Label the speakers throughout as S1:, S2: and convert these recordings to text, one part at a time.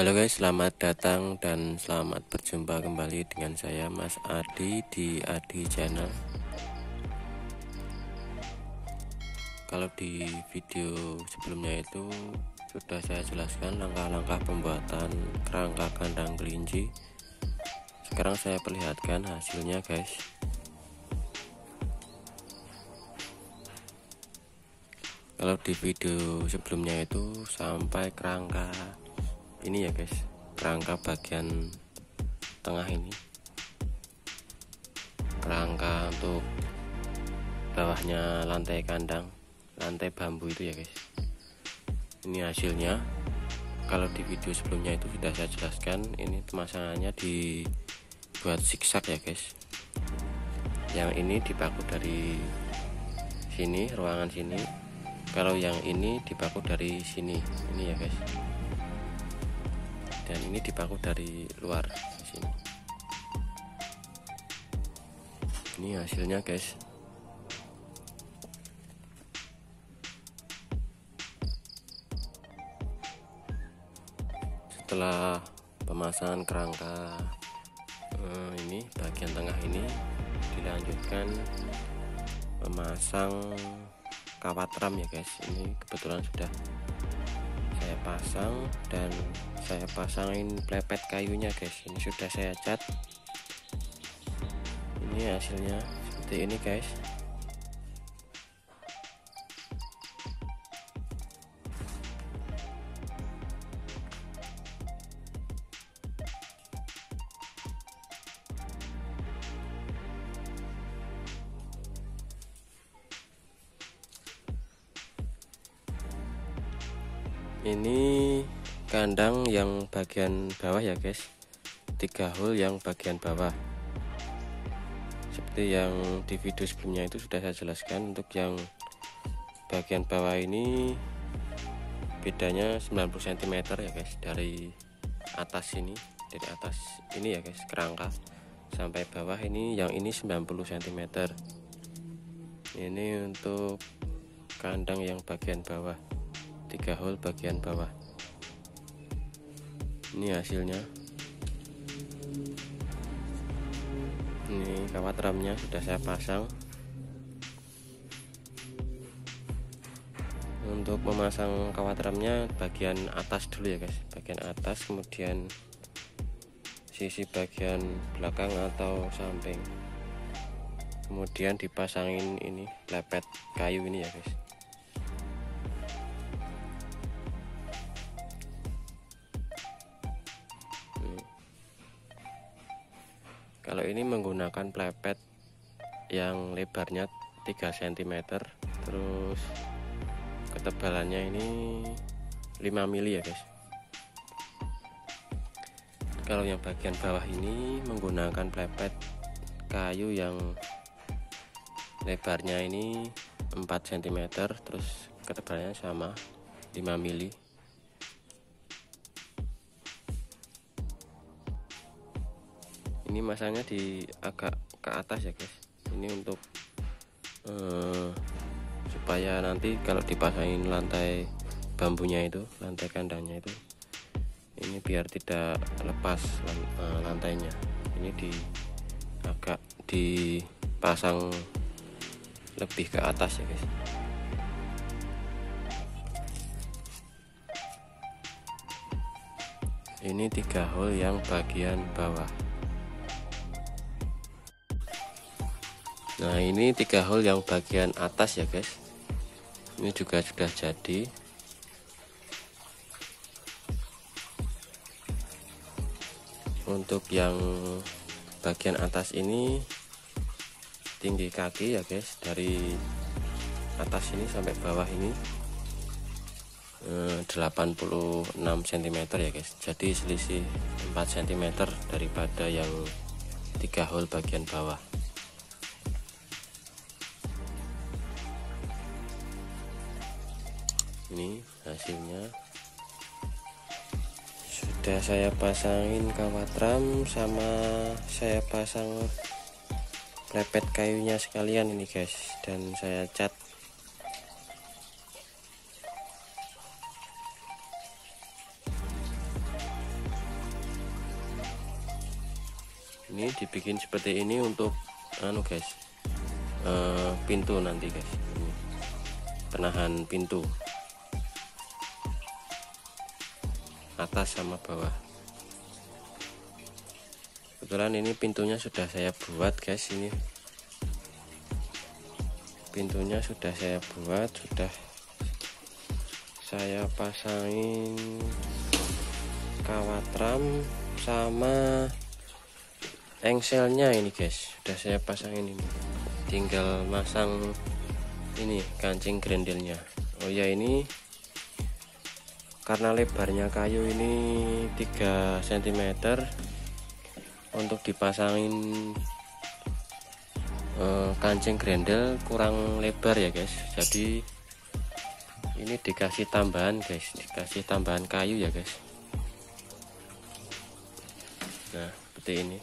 S1: Halo guys, selamat datang dan selamat berjumpa kembali dengan saya Mas Adi di Adi Channel. Kalau di video sebelumnya itu sudah saya jelaskan langkah-langkah pembuatan kerangka kandang kelinci. Sekarang saya perlihatkan hasilnya guys. Kalau di video sebelumnya itu sampai kerangka ini ya guys, kerangka bagian tengah ini, kerangka untuk bawahnya lantai kandang, lantai bambu itu ya guys. Ini hasilnya. Kalau di video sebelumnya itu sudah saya jelaskan, ini pemasangannya dibuat zigzag ya guys. Yang ini dipaku dari sini, ruangan sini. Kalau yang ini dipaku dari sini, ini ya guys. Dan ini dipaku dari luar sini. Ini hasilnya guys. Setelah pemasangan kerangka ini bagian tengah ini, dilanjutkan memasang kawat ram ya guys. Ini kebetulan sudah saya pasang dan saya pasangin plepet kayunya guys. Ini sudah saya cat. Ini hasilnya seperti ini guys. Ini kandang yang bagian bawah ya guys, 3 hole yang bagian bawah. Seperti yang di video sebelumnya itu sudah saya jelaskan, untuk yang bagian bawah ini bedanya 90 cm ya guys, dari atas ini, dari atas ini ya guys, kerangka sampai bawah ini, yang ini 90 cm. Ini untuk kandang yang bagian bawah, 3 hole bagian bawah. Ini hasilnya. Ini kawat ramnya sudah saya pasang. Untuk memasang kawat ramnya bagian atas dulu ya guys, bagian atas, kemudian sisi bagian belakang atau samping, kemudian dipasangin ini plepet kayu ini ya guys. Kalau ini menggunakan plepet yang lebarnya 3 cm, terus ketebalannya ini 5 mili ya guys. Kalau yang bagian bawah ini menggunakan plepet kayu yang lebarnya ini 4 cm, terus ketebalannya sama 5 mili. Ini masanya di agak ke atas ya guys. Ini untuk supaya nanti kalau dipasangin lantai bambunya itu, lantai kandangnya itu, ini biar tidak lepas lantainya. Ini agak dipasang lebih ke atas ya guys. Ini 3 hole yang bagian bawah. Nah, ini 3 hole yang bagian atas ya guys. Ini juga sudah jadi. Untuk yang bagian atas ini tinggi kaki ya guys, dari atas ini sampai bawah ini 86 cm ya guys. Jadi selisih 4 cm daripada yang 3 hole bagian bawah. Ini hasilnya. Sudah saya pasangin kawat ram, sama saya pasang plepet kayunya sekalian ini guys, dan saya cat. Ini dibikin seperti ini untuk guys, pintu nanti guys, ini penahan pintu atas sama bawah. Kebetulan ini pintunya sudah saya buat guys, ini pintunya sudah saya buat, sudah saya pasangin kawat ram sama engselnya ini guys, sudah saya pasangin ini, tinggal masang ini kancing grendelnya. Oh ya, ini karena lebarnya kayu ini 3 cm, untuk dipasangin kancing grendel kurang lebar ya guys, jadi ini dikasih tambahan guys, dikasih tambahan kayu ya guys. Nah seperti ini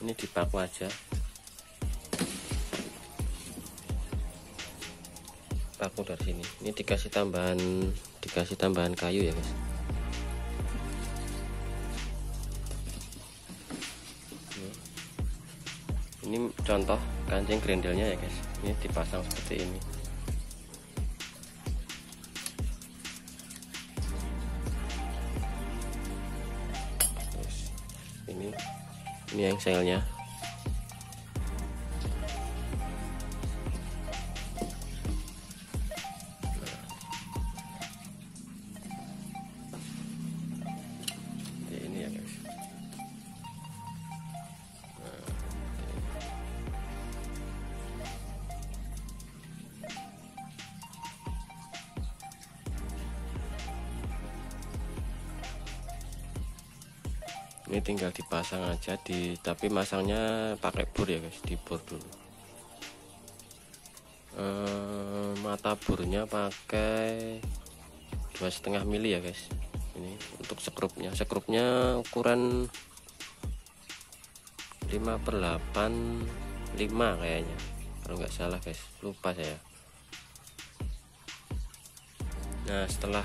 S1: dipaku aja, paku dari sini, ini dikasih tambahan kayu ya guys. Ini contoh kancing grendelnya ya guys, ini dipasang seperti ini. Terus ini engselnya. Ini ya guys. Ini tinggal dipasang aja, tapi masangnya pakai bor ya guys, di bor dulu. Mata bornya pakai 2,5 mili ya guys. Ini untuk sekrupnya ukuran 5/85 kayaknya, kalau nggak salah guys, lupa saya. Nah setelah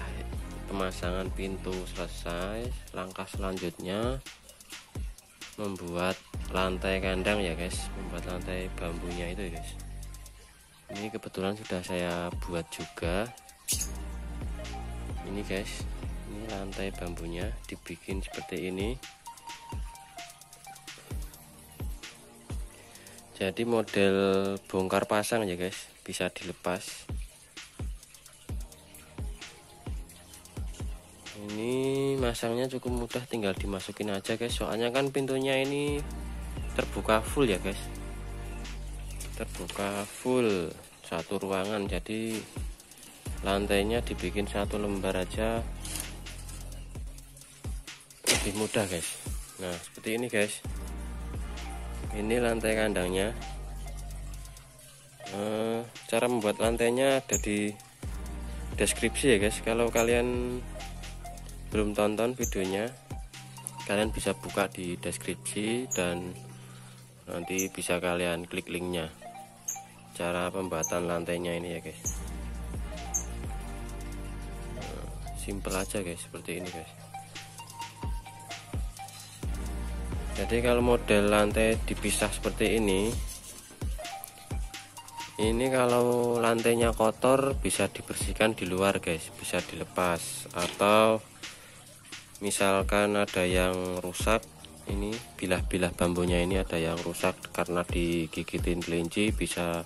S1: pemasangan pintu selesai, langkah selanjutnya membuat lantai kandang ya guys, membuat lantai bambunya itu ya guys. Ini kebetulan sudah saya buat juga ini guys, ini lantai bambunya dibikin seperti ini. Jadi model bongkar pasang ya guys, bisa dilepas. Ini masangnya cukup mudah, tinggal dimasukin aja guys, soalnya kan pintunya ini terbuka full ya guys, terbuka full satu ruangan, jadi lantainya dibikin satu lembar aja lebih mudah guys. Nah seperti ini guys, ini lantai kandangnya. Cara membuat lantainya ada di deskripsi ya guys, kalau kalian belum tonton videonya, kalian bisa buka di deskripsi dan nanti bisa kalian klik linknya, cara pembuatan lantainya ini ya guys. Simple aja guys, seperti ini guys. Jadi kalau model lantai dipisah seperti ini kalau lantainya kotor bisa dibersihkan di luar guys, bisa dilepas, atau misalkan ada yang rusak, ini bilah-bilah bambunya ini ada yang rusak karena digigitin kelinci, bisa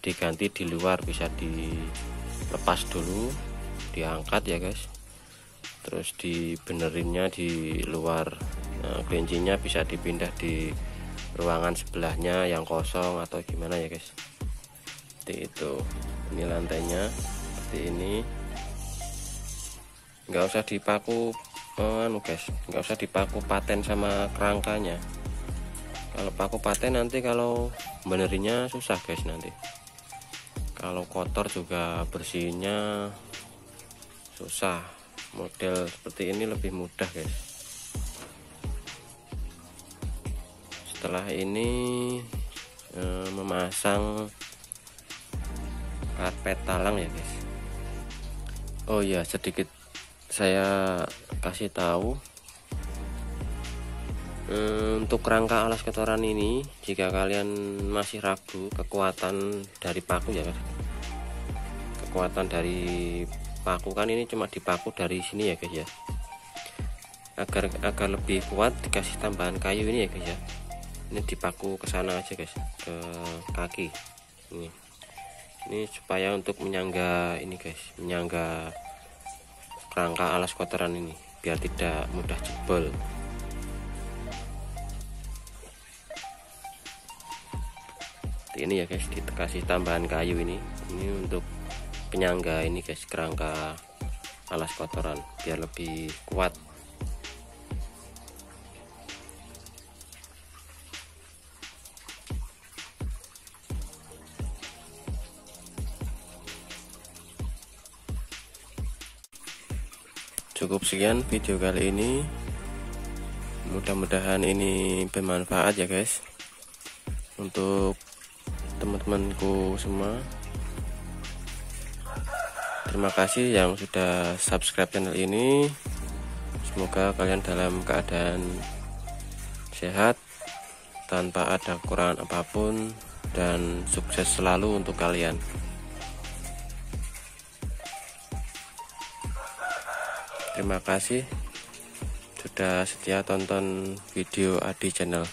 S1: diganti di luar, bisa dilepas dulu, diangkat ya guys, terus dibenerinnya di luar. Nah, kelincinya bisa dipindah di ruangan sebelahnya yang kosong atau gimana ya guys, seperti itu. Ini lantainya seperti ini, nggak usah dipaku guys, nggak usah dipaku paten sama kerangkanya. Kalau paku paten nanti kalau benerinnya susah guys, nanti kalau kotor juga bersihnya susah. Model seperti ini lebih mudah guys. Setelah ini memasang karpet talang ya guys. Oh ya, sedikit saya kasih tahu, Untuk rangka alas kotoran ini, jika kalian masih ragu kekuatan dari paku ya guys, kekuatan dari paku kan ini cuma dipaku dari sini ya guys ya, agar lebih kuat dikasih tambahan kayu ini ya guys ya. Ini dipaku ke sana aja guys, ke kaki ini supaya untuk menyangga ini guys, menyangga rangka alas kotoran ini biar tidak mudah jebol. Ini ya guys, dikasih tambahan kayu ini untuk penyangga ini guys, kerangka alas kotoran biar lebih kuat. Cukup sekian video kali ini, mudah-mudahan ini bermanfaat ya guys untuk teman-temanku semua. Terima kasih yang sudah subscribe channel ini. Semoga kalian dalam keadaan sehat, tanpa ada kekurangan apapun, dan sukses selalu untuk kalian. Terima kasih sudah setia tonton video Adi Channel.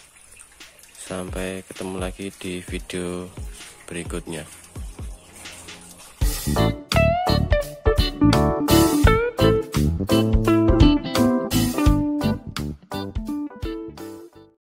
S1: Sampai ketemu lagi di video berikutnya.